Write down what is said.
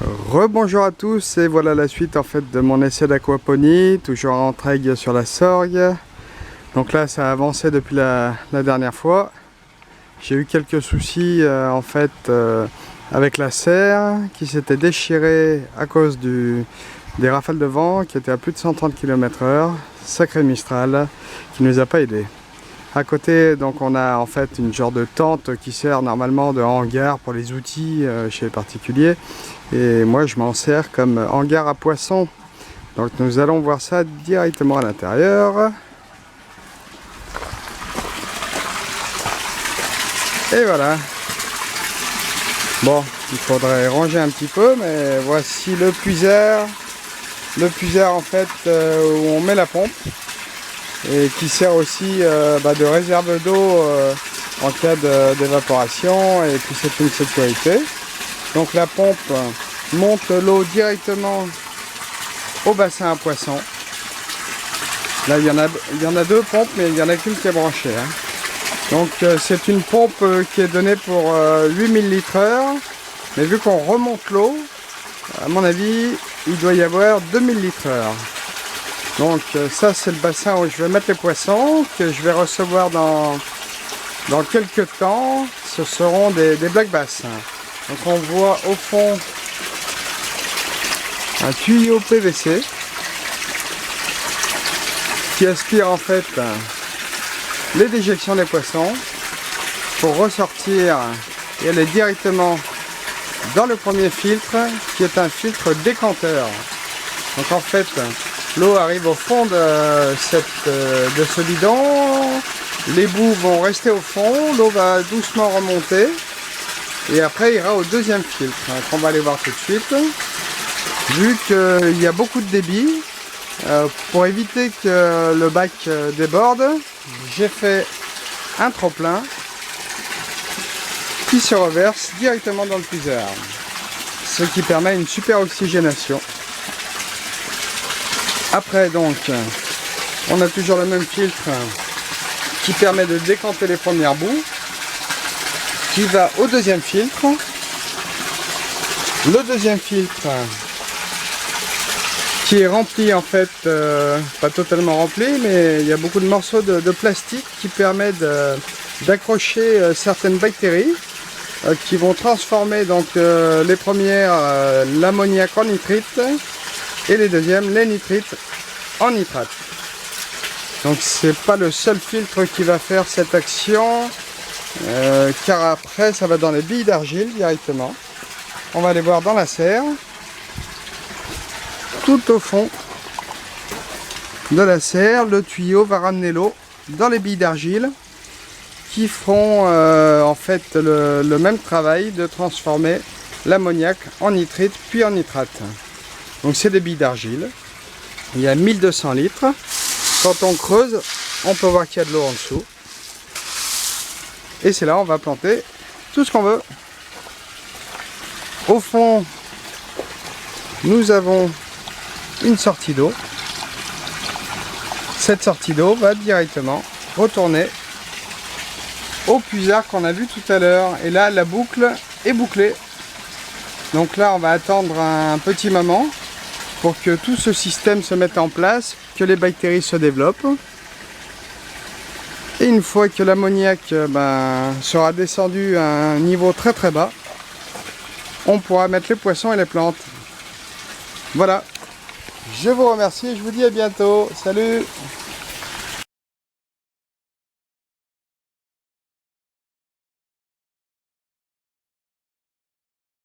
Rebonjour à tous, et voilà la suite en fait de mon essai d'aquaponie, toujours en traigue sur la Sorgue. Donc là ça a avancé depuis la dernière fois. J'ai eu quelques soucis en fait avec la serre qui s'était déchirée à cause des rafales de vent qui étaient à plus de 130 km/h. Sacré Mistral qui ne nous a pas aidés. À côté, donc on a en fait une genre de tente qui sert normalement de hangar pour les outils chez les particuliers. Et moi je m'en sers comme hangar à poissons. Donc nous allons voir ça directement à l'intérieur. Et voilà. Bon, il faudrait ranger un petit peu, mais voici le puiseur. Le puiseur en fait où on met la pompe. Et qui sert aussi de réserve d'eau en cas d'évaporation, et puis c'est une sécurité. Donc la pompe monte l'eau directement au bassin à poissons. Là il y en a deux pompes, mais il n'y en a qu'une qui est branchée. Donc c'est une pompe qui est donnée pour 8000 litres/heure, mais vu qu'on remonte l'eau, à mon avis il doit y avoir 2000 litres/heure. Donc ça c'est le bassin où je vais mettre les poissons, que je vais recevoir dans quelques temps. Ce seront des black bass. Donc on voit au fond un tuyau PVC qui aspire en fait les déjections des poissons pour ressortir et aller directement dans le premier filtre qui est un filtre décanteur. Donc en fait l'eau arrive au fond de ce bidon, les bouts vont rester au fond, l'eau va doucement remonter et après ira au deuxième filtre qu'on va aller voir tout de suite. Vu qu'il y a beaucoup de débit, pour éviter que le bac déborde, j'ai fait un trop-plein qui se reverse directement dans le puiseur, ce qui permet une super oxygénation. Après donc, on a toujours le même filtre qui permet de décanter les premières boues, qui va au deuxième filtre. Le deuxième filtre qui est rempli en fait, pas totalement rempli, mais il y a beaucoup de morceaux de plastique qui permettent d'accrocher certaines bactéries qui vont transformer donc les premières l'ammoniac en nitrite et les deuxièmes les nitrites en nitrate. Donc c'est pas le seul filtre qui va faire cette action, car après ça va dans les billes d'argile directement. On va aller voir dans la serre. Tout au fond de la serre, le tuyau va ramener l'eau dans les billes d'argile qui feront en fait le même travail de transformer l'ammoniac en nitrite puis en nitrate. Donc c'est des billes d'argile. Il y a 1200 litres. Quand on creuse, on peut voir qu'il y a de l'eau en dessous. Et c'est là on va planter tout ce qu'on veut. Au fond, nous avons une sortie d'eau. Cette sortie d'eau va directement retourner au puisard qu'on a vu tout à l'heure. Et là, la boucle est bouclée. Donc là, on va attendre un petit moment pour que tout ce système se mette en place, que les bactéries se développent. Et une fois que l'ammoniac sera descendu à un niveau très très bas, on pourra mettre les poissons et les plantes. Voilà. Je vous remercie et je vous dis à bientôt. Salut!